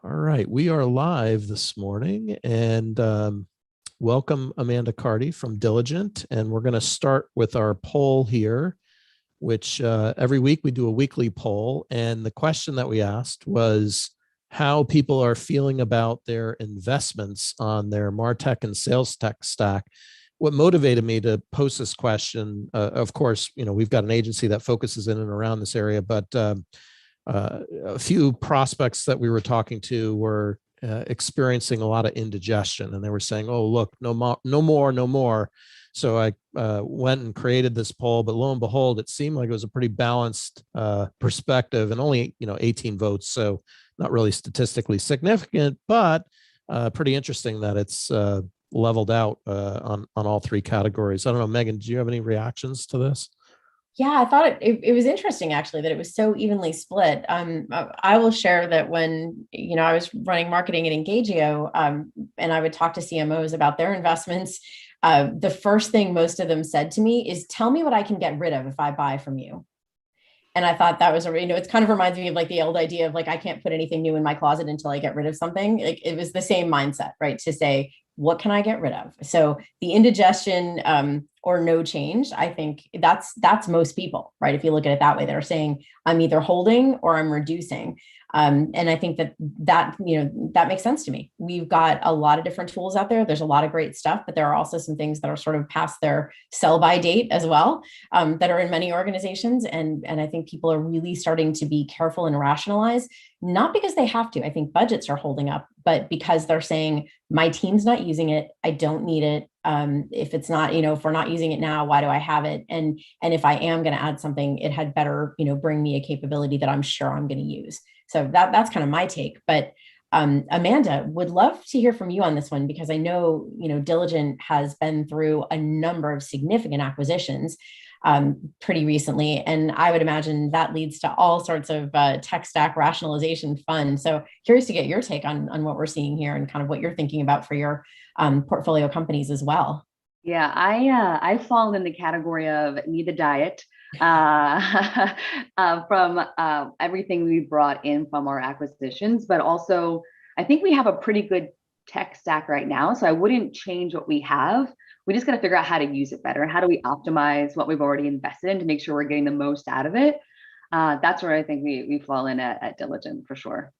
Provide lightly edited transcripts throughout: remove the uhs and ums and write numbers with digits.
All right, we are live this morning, and welcome Amanda Carty from Diligent. And we're going to start with our poll here, which every week we do a weekly poll. And the question that we asked was how people are feeling about their investments on their MarTech and sales tech stack. What motivated me to post this question, of course, we've got an agency that focuses in and around this area, but a few prospects that we were talking to were experiencing a lot of indigestion, and they were saying, "Oh, look, no more, no more, no more." So I went and created this poll, but lo and behold, it seemed like it was a pretty balanced perspective, and only 18 votes, so not really statistically significant, but pretty interesting that it's leveled out on all three categories. I don't know, Megan, do you have any reactions to this? Yeah, I thought it was interesting actually that it was so evenly split. I will share that when I was running marketing at Engagio, and I would talk to CMOs about their investments, the first thing most of them said to me is, "Tell me what I can get rid of if I buy from you." And I thought that was it kind of reminds me of like the old idea of like, I can't put anything new in my closet until I get rid of something. Like it was the same mindset, right? To say, what can I get rid of? So the indigestion or no change, I think that's most people, right? If you look at it that way, they're saying I'm either holding or I'm reducing. And I think that makes sense to me. We've got a lot of different tools out there. There's a lot of great stuff, but there are also some things that are sort of past their sell by date as well, that are in many organizations. And I think people are really starting to be careful and rationalize, not because they have to. I think budgets are holding up, but because they're saying, my team's not using it. I don't need it. If it's not, if we're not using it now, why do I have it? And if I am going to add something, it had better, bring me a capability that I'm sure I'm going to use. So that's kind of my take. But Amanda, would love to hear from you on this one, because I know, Diligent has been through a number of significant acquisitions pretty recently. And I would imagine that leads to all sorts of tech stack rationalization fun. So curious to get your take on what we're seeing here and kind of what you're thinking about for your portfolio companies as well. Yeah, I fall in the category of need the diet from everything we brought in from our acquisitions, but also I think we have a pretty good tech stack right now. So I wouldn't change what we have. We just got to figure out how to use it better. How do we optimize what we've already invested in to make sure we're getting the most out of it? That's where I think we fall in at Diligent for sure.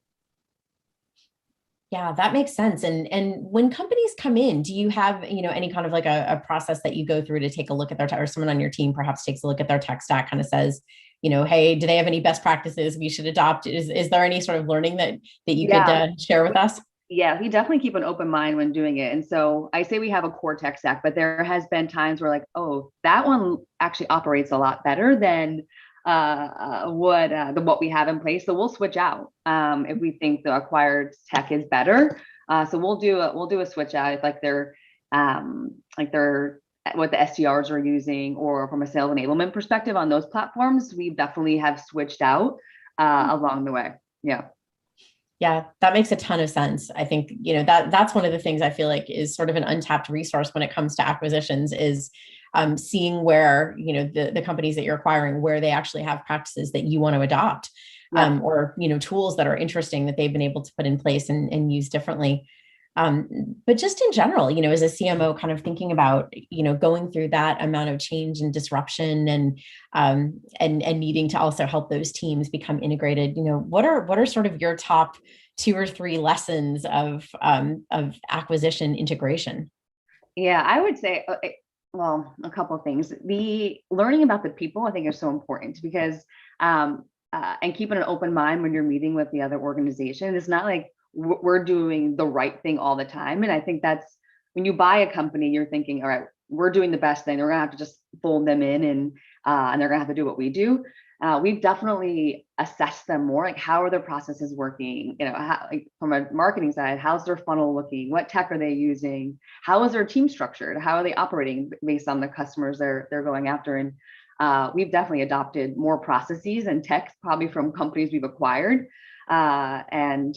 Yeah, that makes sense. And when companies come in, do you have, any kind of like a process that you go through to take a look at their tech, or someone on your team perhaps takes a look at their tech stack, kind of says, hey, do they have any best practices we should adopt? Is there any sort of learning that you could Yeah. share with us? Yeah, we definitely keep an open mind when doing it. And so I say we have a core tech stack, but there has been times where like, oh, that one actually operates a lot better than what we have in place. So we'll switch out if we think the acquired tech is better. So we'll do a switch out if they're what the SDRs are using, or from a sales enablement perspective on those platforms, we definitely have switched out along the way. Yeah. Yeah, that makes a ton of sense. I think, that's one of the things I feel like is sort of an untapped resource when it comes to acquisitions is seeing where, the companies that you're acquiring, where they actually have practices that you want to adopt, Yeah. or, tools that are interesting that they've been able to put in place and use differently. But just in general, as a CMO, kind of thinking about, going through that amount of change and disruption, and needing to also help those teams become integrated. What are sort of your top two or three lessons of acquisition integration? Yeah, I would say, well, a couple of things. The learning about the people, I think, is so important because, and keeping an open mind when you're meeting with the other organization. It's not like we're doing the right thing all the time. And I think that's when you buy a company, you're thinking, all right, we're doing the best thing. We're gonna have to just fold them in, and they're gonna have to do what we do. We've definitely assessed them more, like how are their processes working? How, like, from a marketing side, how's their funnel looking? What tech are they using? How is their team structured? How are they operating based on the customers they're going after? And we've definitely adopted more processes and tech probably from companies we've acquired, and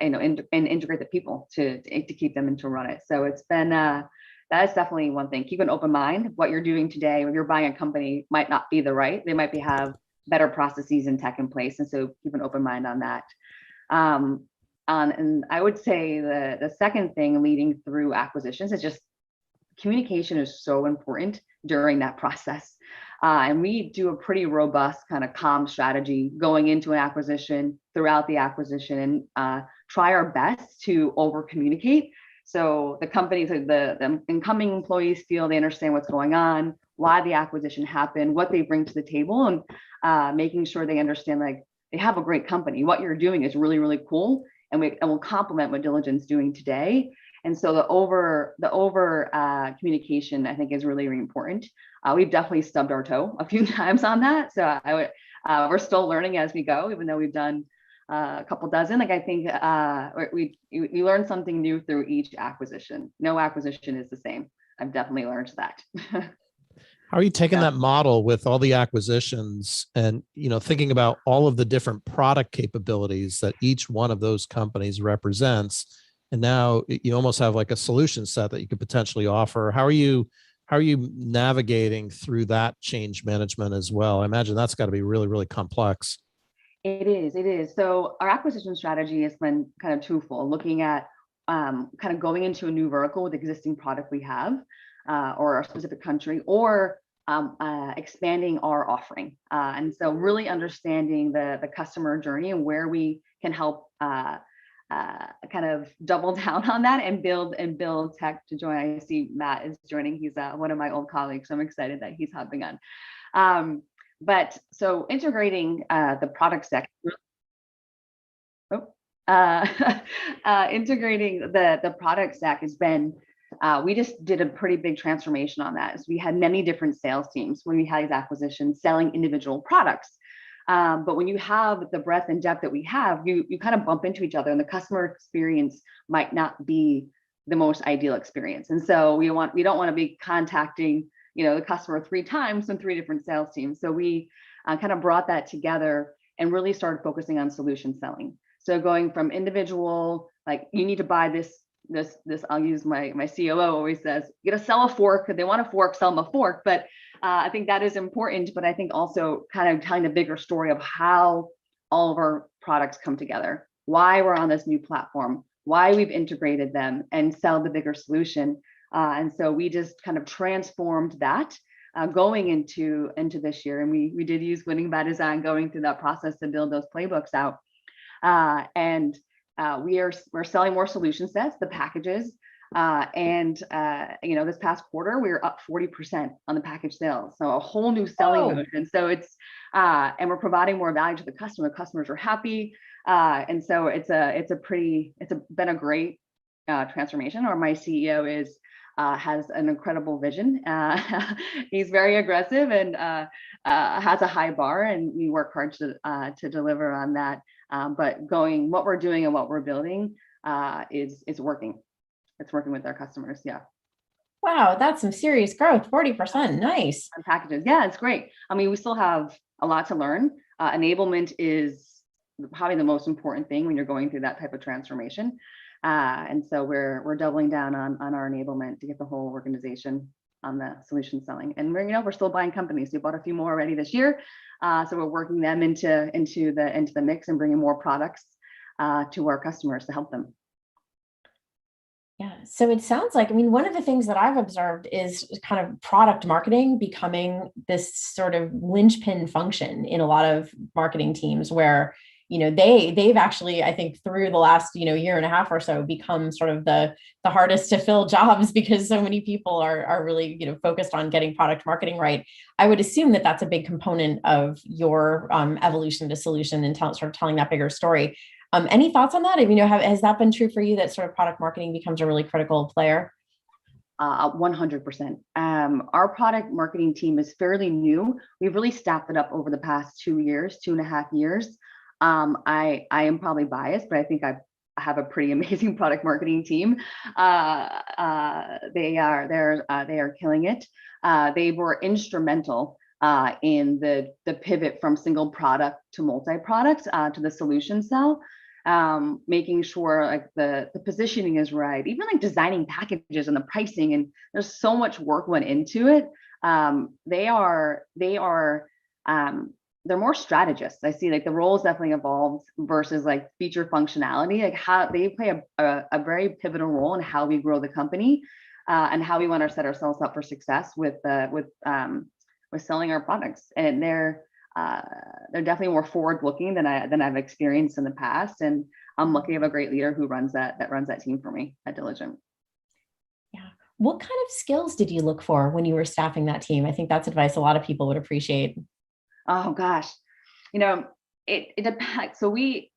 integrate the people to keep them and to run it. So it's been that is definitely one thing. Keep an open mind. What you're doing today when you're buying a company might not be the right. They might have better processes and tech in place, and so keep an open mind on that. And I would say the second thing leading through acquisitions is just communication is so important during that process. And we do a pretty robust kind of comm strategy going into an acquisition, throughout the acquisition, and try our best to over communicate. So the companies, the incoming employees feel they understand what's going on, why the acquisition happened, what they bring to the table, and making sure they understand like they have a great company. What you're doing is really, really cool. And we'll complement what Diligent's doing today. And so the over communication, I think, is really, really important. We've definitely stubbed our toe a few times on that. So we're still learning as we go, even though we've done a couple dozen. Like, I think we learn something new through each acquisition. No acquisition is the same. I've definitely learned that. How are you taking that model with all the acquisitions and, thinking about all of the different product capabilities that each one of those companies represents? And now you almost have like a solution set that you could potentially offer. How are you navigating through that change management as well? I imagine that's got to be really, really complex. It is. So our acquisition strategy has been kind of twofold, looking at kind of going into a new vertical with existing product we have, or a specific country, or expanding our offering. And so really understanding the customer journey and where we can help kind of double down on that and build tech to join. I see Matt is joining. He's one of my old colleagues, so I'm excited that he's hopping on. But so integrating the product stack, integrating the product stack has been, we just did a pretty big transformation on that. So we had many different sales teams when we had these acquisitions selling individual products. But when you have the breadth and depth that we have, you kind of bump into each other, and the customer experience might not be the most ideal experience. And so we don't want to be contacting the customer 3 times from 3 different sales teams. So we kind of brought that together and really started focusing on solution selling. So going from individual, like, you need to buy this, I'll use my COO always says, you gotta sell a fork. If they want a fork, sell them a fork. But I think that is important. But I think also kind of telling the bigger story of how all of our products come together, why we're on this new platform, why we've integrated them, and sell the bigger solution. And so we just kind of transformed that going into this year. And we did use Winning by Design going through that process to build those playbooks out. And we're selling more solution sets, the packages. And this past quarter, we were up 40% on the package sales. So a whole new selling motion. So it's, and we're providing more value to the customer. Customers are happy. And so it's been a great transformation. Or my CEO has an incredible vision. He's very aggressive and has a high bar, and we work hard to deliver on that. But what we're doing and what we're building is working. It's working with our customers. Yeah. Wow, that's some serious growth. 40%. Nice. On packages. Yeah, it's great. I mean, we still have a lot to learn. Enablement is probably the most important thing when you're going through that type of transformation. And so we're doubling down on our enablement to get the whole organization on the solution selling. And we're still buying companies. We bought a few more already this year. So we're working them into the mix and bringing more products to our customers to help them. Yeah. So it sounds like, one of the things that I've observed is kind of product marketing becoming this sort of linchpin function in a lot of marketing teams where, they've actually, I think, through the last, year and a half or so become sort of the hardest to fill jobs because so many people are really, focused on getting product marketing right. I would assume that that's a big component of your evolution to solution and sort of telling that bigger story. Any thoughts on that? Has that been true for you, that sort of product marketing becomes a really critical player? 100%. Our product marketing team is fairly new. We've really staffed it up over the past 2.5 years. I am probably biased, but I think I have a pretty amazing product marketing team. They are killing it. They were instrumental in the pivot from single product to multi-product to the solution sell. Making sure like the positioning is right, even like designing packages and the pricing, and there's so much work went into it. They're they're more strategists. I see like the roles definitely evolved versus like feature functionality, like how they play a very pivotal role in how we grow the company and how we want to set ourselves up for success with selling our products. And they're definitely more forward looking than I've experienced in the past. And I'm lucky to have a great leader who runs that team for me at Diligent. Yeah. What kind of skills did you look for when you were staffing that team? I think that's advice a lot of people would appreciate. Oh gosh, it depends. So a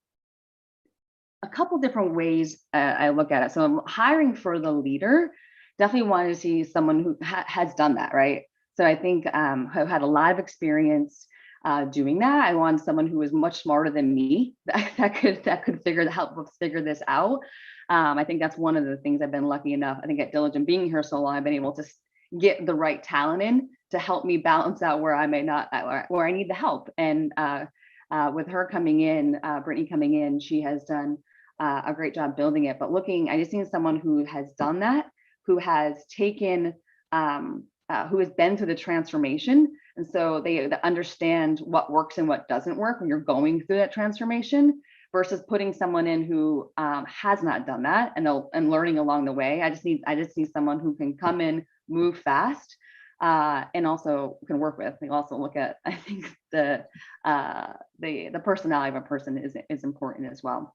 couple different ways I look at it. So I'm hiring for the leader. Definitely wanted to see someone who has done that, right? So I think I've had a lot of experience doing that. I want someone who is much smarter than me that could help us figure this out. I think that's one of the things I've been lucky enough. I think at Diligent being here so long, I've been able to get the right talent in to help me balance out where I may not, where I need the help. And with her coming in, Brittany coming in, she has done a great job building it. But I just need someone who has done that, who has taken, who has been through the transformation. And so they understand what works and what doesn't work when you're going through that transformation versus putting someone in who has not done that and learning along the way. I just need someone who can come in, move fast, and also can work with. We also look at, I think the personality of a person is important as well.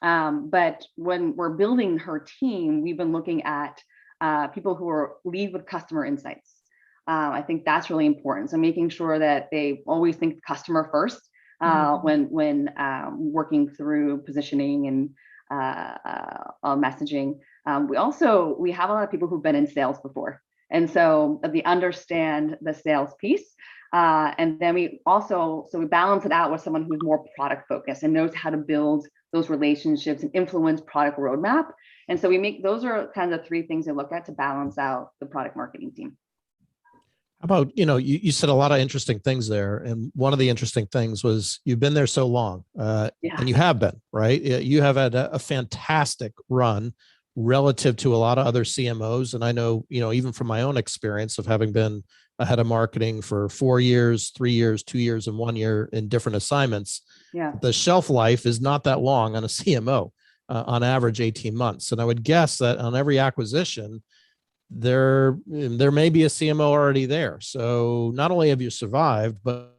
But when we're building her team, we've been looking at people who lead with customer insights. I think that's really important. So making sure that they always think customer first when working through positioning and messaging. We have a lot of people who've been in sales before. And so they understand the sales piece. And then we balance it out with someone who's more product focused and knows how to build those relationships and influence product roadmap. And so those are kind of the three things I look at to balance out the product marketing team. How about, you said a lot of interesting things there. And one of the interesting things was you've been there so long and you have been, right? You have had a fantastic run relative to a lot of other CMOs. And I know, even from my own experience of having been a head of marketing for 4 years, 3 years, 2 years, and 1 year in different assignments, the shelf life is not that long on a CMO, on average 18 months. And I would guess that on every acquisition, there may be a CMO already there. So not only have you survived, but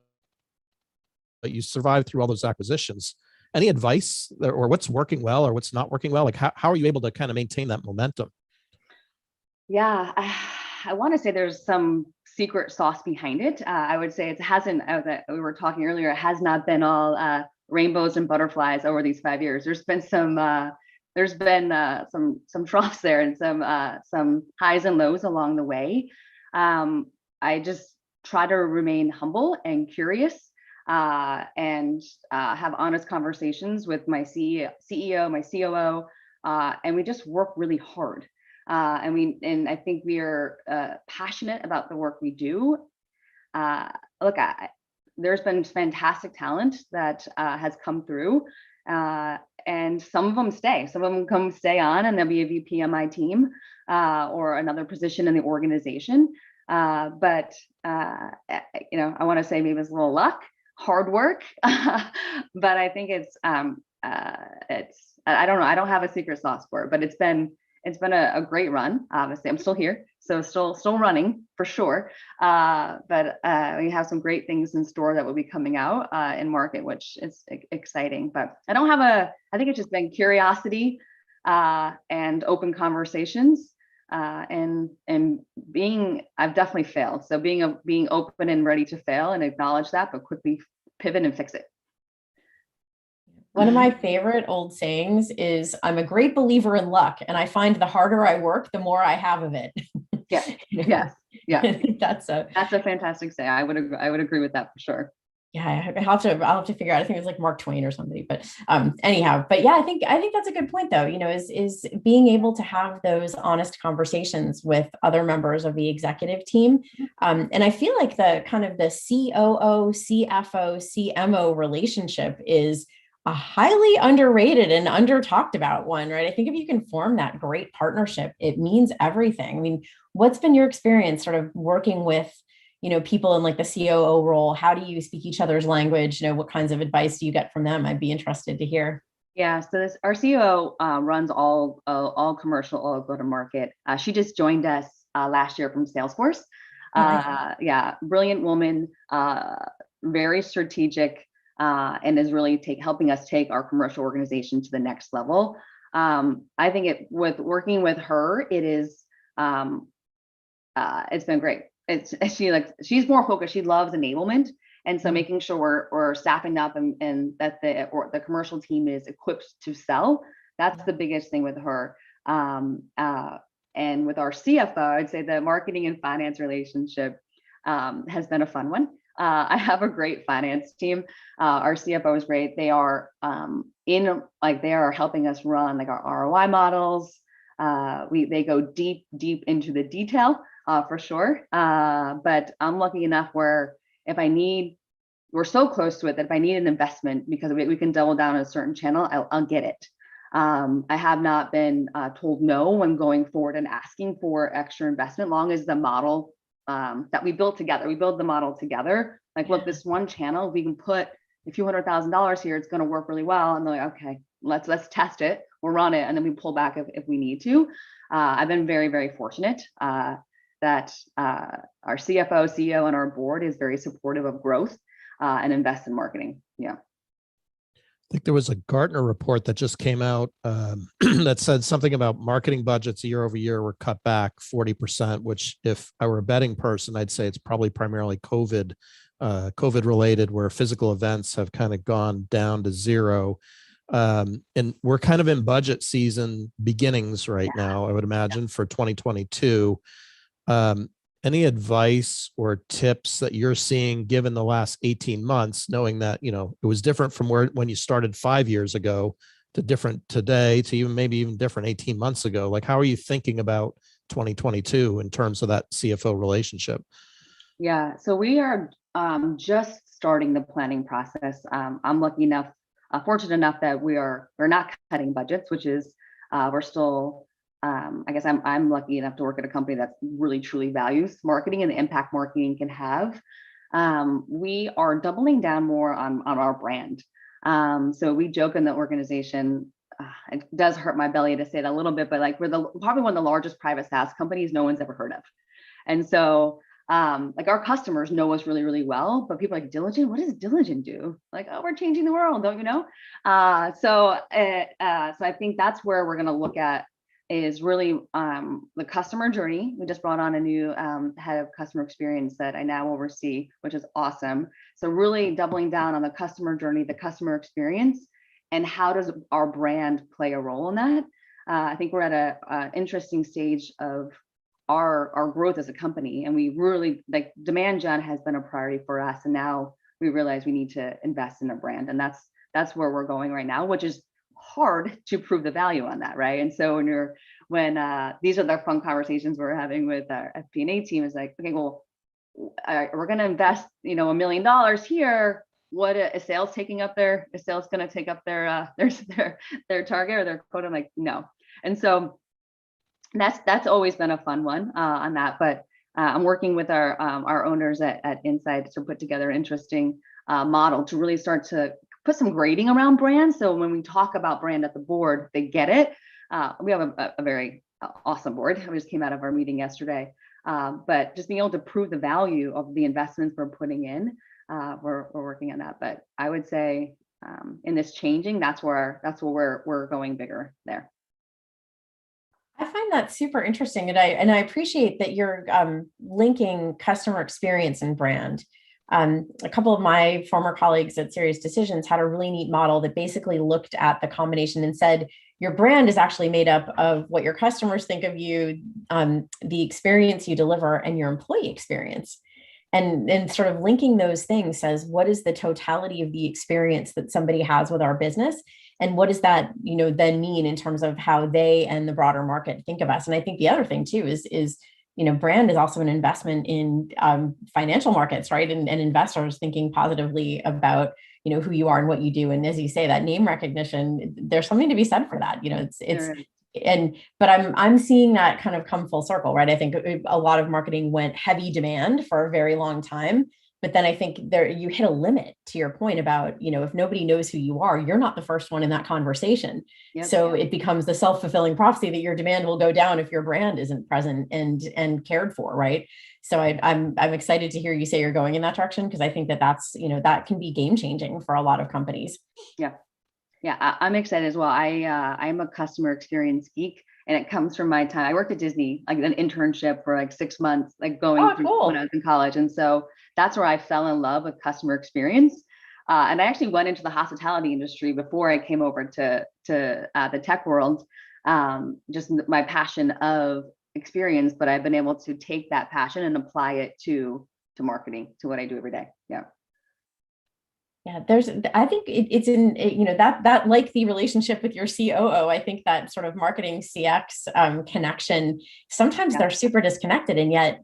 you survived through all those acquisitions. Any advice or what's working well or what's not working well? Like how are you able to kind of maintain that momentum? Yeah, I want to say there's some secret sauce behind it. I would say it hasn't, we were talking earlier, it has not been all rainbows and butterflies over these 5 years. There's been some troughs there and some highs and lows along the way. I just try to remain humble and curious and have honest conversations with my CEO, my COO, and we just work really hard. And I think we are passionate about the work we do. There's been fantastic talent that has come through. And some of them stay. Some of them stay on, and there'll be a VP on my team or another position in the organization. But I want to say maybe it's a little luck, hard work, but I think it's I don't know. I don't have a secret sauce for it, but it's been a great run. Obviously, I'm still here, so still running for sure. But we have some great things in store that will be coming out in market, which is exciting. But I think it's just been curiosity and open conversations and I've definitely failed. So being open and ready to fail and acknowledge that, but quickly pivot and fix it. One of my favorite old sayings is, I'm a great believer in luck, and I find the harder I work, the more I have of it. Yeah. Yes. Yeah. That's a fantastic say. I would agree with that for sure. Yeah, I'll have to figure out. I think it was like Mark Twain or somebody, but anyhow, but yeah, I think that's a good point though, is being able to have those honest conversations with other members of the executive team. And I feel like the kind of the COO, CFO, CMO relationship is a highly underrated and under talked about one, right? I think if you can form that great partnership, it means everything. I mean, what's been your experience sort of working with people in like the COO role, how do you speak each other's language? What kinds of advice do you get from them? I'd be interested to hear. Yeah, so our CEO runs all commercial, all go-to-market. She just joined us last year from Salesforce. Yeah, brilliant woman, very strategic, and is really helping us take our commercial organization to the next level. I think with working with her, it's been great. She's more focused. She loves enablement. And so making sure we're staffing up and that the commercial team is equipped to sell, that's the biggest thing with her. And with our CFO, I'd say the marketing and finance relationship has been a fun one. I have a great finance team. Our CFO is great. They are they are helping us run like our ROI models. They go deep into the detail for sure. But I'm lucky enough where we're so close to it that if I need an investment because we can double down on a certain channel, I'll get it. I have not been told no when going forward and asking for extra investment, long as the model that we built together, we build the model together. Like, look, this one channel, we can put a few $100,000 here, it's going to work really well. And they're like, okay, let's test it. We'll run it. And then we pull back if we need to. I've been very, very fortunate that our CFO, CEO, and our board is very supportive of growth and invest in marketing. Yeah. I think there was a Gartner report that just came out that said something about marketing budgets year over year were cut back 40%, which if I were a betting person, I'd say it's probably primarily COVID related, where physical events have kind of gone down to zero. And we're kind of in budget season beginnings right now, I would imagine, for 2022. Any advice or tips that you're seeing given the last 18 months, knowing that, it was different from when you started 5 years ago to different today to maybe even different 18 months ago? Like, how are you thinking about 2022 in terms of that CFO relationship? Yeah, so we are just starting the planning process. I'm fortunate enough that we're not cutting budgets, which is we're still. I guess I'm lucky enough to work at a company that really truly values marketing and the impact marketing can have. We are doubling down more on our brand. So we joke in the organization. It does hurt my belly to say it a little bit, but like we're probably one of the largest private SaaS companies no one's ever heard of, and so our customers know us really, really well. But people are like, Diligent, what does Diligent do? Like, oh, we're changing the world, don't you know? So I think that's where we're going to look at. Is really the customer journey. We just brought on a new head of customer experience that I now oversee, which is awesome. So really doubling down on the customer journey, the customer experience, and how does our brand play a role in that? I think we're at an interesting stage of our growth as a company, and we really demand gen has been a priority for us, and now we realize we need to invest in a brand, and that's where we're going right now, which is hard to prove the value on that, right? And so when these are the fun conversations we're having with our FP&A team, is like, okay, well, we're going to invest, $1 million here. What is sales taking up is sales going to take up their target or their quota? I'm like, no. And so that's always been a fun one on that. But I'm working with our owners at Insight to put together an interesting model to really start to put some grading around brand. So when we talk about brand at the board, they get it. We have a very awesome board. We just came out of our meeting yesterday. But just being able to prove the value of the investments we're putting in, we're working on that. But I would say in this changing, that's where we're going bigger there. I find that super interesting, and I appreciate that you're linking customer experience and brand. A couple of my former colleagues at Serious Decisions had a really neat model that basically looked at the combination and said, your brand is actually made up of what your customers think of you, the experience you deliver, and your employee experience. And sort of linking those things says, what is the totality of the experience that somebody has with our business? And what does that, then mean in terms of how they and the broader market think of us? And I think the other thing too is brand is also an investment in financial markets, right? And investors thinking positively about, who you are and what you do. And as you say, that name recognition, there's something to be said for that. It's but I'm seeing that kind of come full circle, right? I think a lot of marketing went heavy demand for a very long time. But then I think there you hit a limit to your point about, if nobody knows who you are, you're not the first one in that conversation. Yep. So it becomes the self-fulfilling prophecy that your demand will go down if your brand isn't present and cared for, right? So I'm excited to hear you say you're going in that direction, because I think that's, that can be game changing for a lot of companies. Yeah. Yeah, I'm excited as well. I'm a customer experience geek, and it comes from my time. I worked at Disney, like an internship for like 6 months, like going through Cool. when I was in college. And so that's where I fell in love with customer experience. And I actually went into the hospitality industry before I came over to the tech world. Just my passion of experience, but I've been able to take that passion and apply it to marketing, to what I do every day. Yeah. Yeah, I think it's in, that like the relationship with your COO, I think that sort of marketing CX connection, sometimes they're super disconnected. And yet,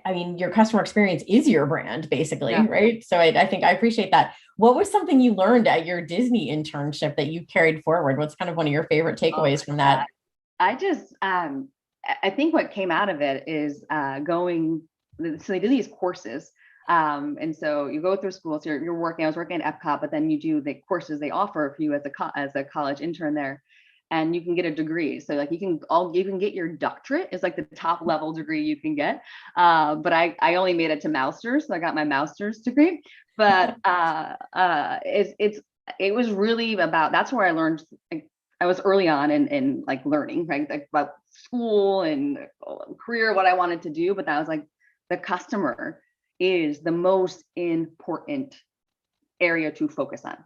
I mean, your customer experience is your brand, basically, right? So I think I appreciate that. What was something you learned at your Disney internship that you carried forward? What's kind of one of your favorite takeaways from that? I just, I think what came out of it is so they do these courses. And so you go through school, so you're working, I was working at Epcot, but then you do the courses they offer for you as a college intern there, and you can get a degree. So like you can get your doctorate is like the top level degree you can get. But I only made it to master's, so I got my master's degree. But it was really about, that's where I learned, like, I was early on in like learning, right? Like about school and career, what I wanted to do, but that was like the customer is the most important area to focus on.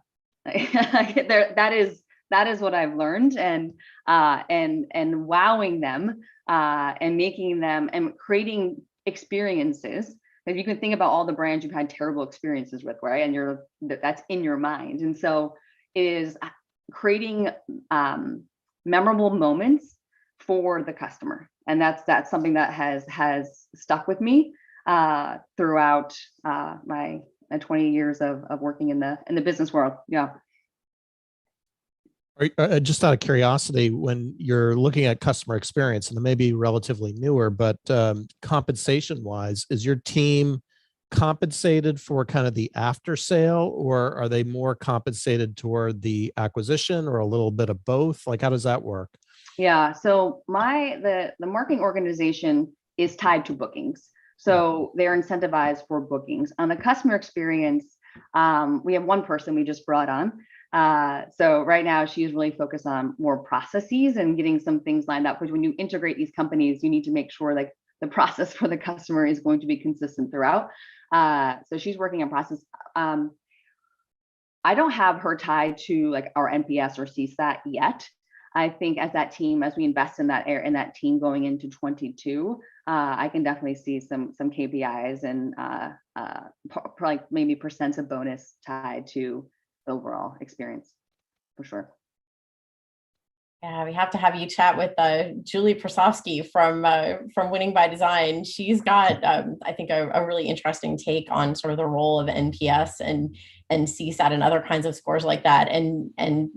That is what I've learned, and wowing them and making them and creating experiences. If you can think about all the brands you've had terrible experiences with, right? And that's in your mind. And so is creating memorable moments for the customer. And that's something that has stuck with me throughout my 20 years of working in the business world. Yeah. Just out of curiosity, when you're looking at customer experience, and it may be relatively newer, but compensation wise, is your team compensated for kind of the after sale, or are they more compensated toward the acquisition, or a little bit of both? Like, how does that work? Yeah. So the marketing organization is tied to bookings. So they're incentivized for bookings. On the customer experience, we have one person we just brought on. So right now she's really focused on more processes and getting some things lined up, because when you integrate these companies, you need to make sure like the process for the customer is going to be consistent throughout. So she's working on process. I don't have her tied to like our NPS or CSAT yet. I think as we invest in that team going into 22, I can definitely see some KPIs and probably maybe percents of bonus tied to the overall experience, for sure. Yeah, we have to have you chat with Julie Prasovsky from Winning by Design. She's got, I think, a really interesting take on sort of the role of NPS and CSAT and other kinds of scores like that, and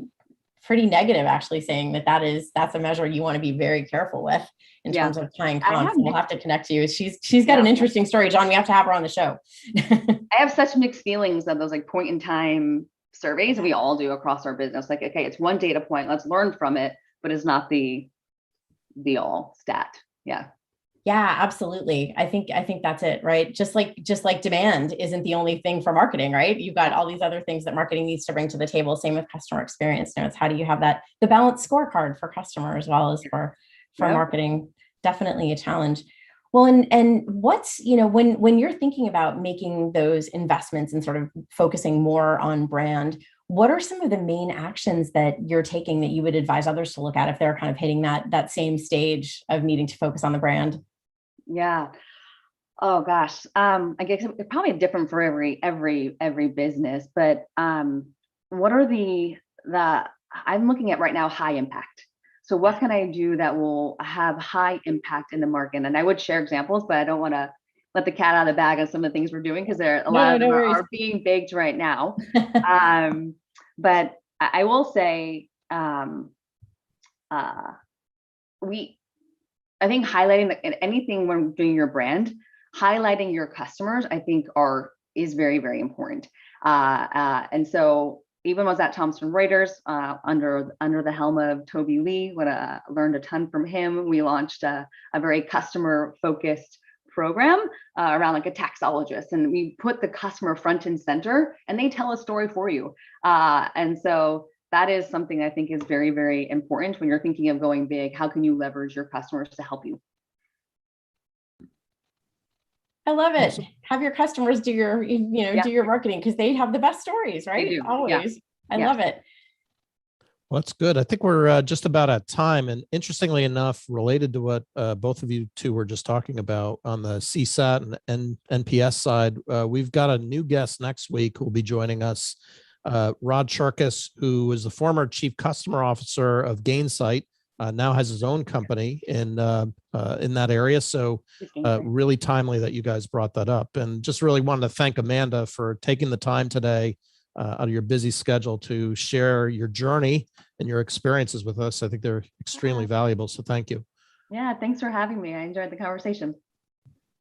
pretty negative, actually, saying that's a measure you want to be very careful with in terms of tying comps. We'll have to connect you. She's got an interesting story, John. We have to have her on the show. I have such mixed feelings of those like point in time surveys, and we all do across our business. Like, okay, it's one data point, let's learn from it, but it's not the all stat. Yeah. Yeah, absolutely. I think that's it, right? Just like demand isn't the only thing for marketing, right? You've got all these other things that marketing needs to bring to the table. Same with customer experience. It's how do you have the balanced scorecard for customer as well as for marketing? Definitely a challenge. Well, and what's, when you're thinking about making those investments and sort of focusing more on brand, what are some of the main actions that you're taking that you would advise others to look at if they're kind of hitting that same stage of needing to focus on the brand? Yeah. Oh gosh. I guess it's probably different for every business, but what are I'm looking at right now, high impact. So what can I do that will have high impact in the market? And I would share examples, but I don't want to let the cat out of the bag on some of the things we're doing, because a lot of them are being baked right now. But I will say, I think highlighting anything when doing your brand, highlighting your customers, I think is very, very important. And so even was at Thomson Reuters under the helm of Toby Lee, learned a ton from him. We launched a very customer focused program around like a taxologist, and we put the customer front and center, and they tell a story for you. And so that is something I think is very, very important when you're thinking of going big. How can you leverage your customers to help you? I love it. Awesome. Have your customers do your, do your marketing, because they have the best stories, right? do. Always. Yeah. I love it. Well, that's good. I think we're just about at time. And interestingly enough, related to what both of you two were just talking about on the CSAT and NPS side, we've got a new guest next week who will be joining us, Rod Sharkus, who is the former chief customer officer of Gainsight, now has his own company in that area. So really timely that you guys brought that up. And just really wanted to thank Amanda for taking the time today out of your busy schedule to share your journey and your experiences with us. I think they're extremely valuable. So thank you. Yeah, thanks for having me. I enjoyed the conversation.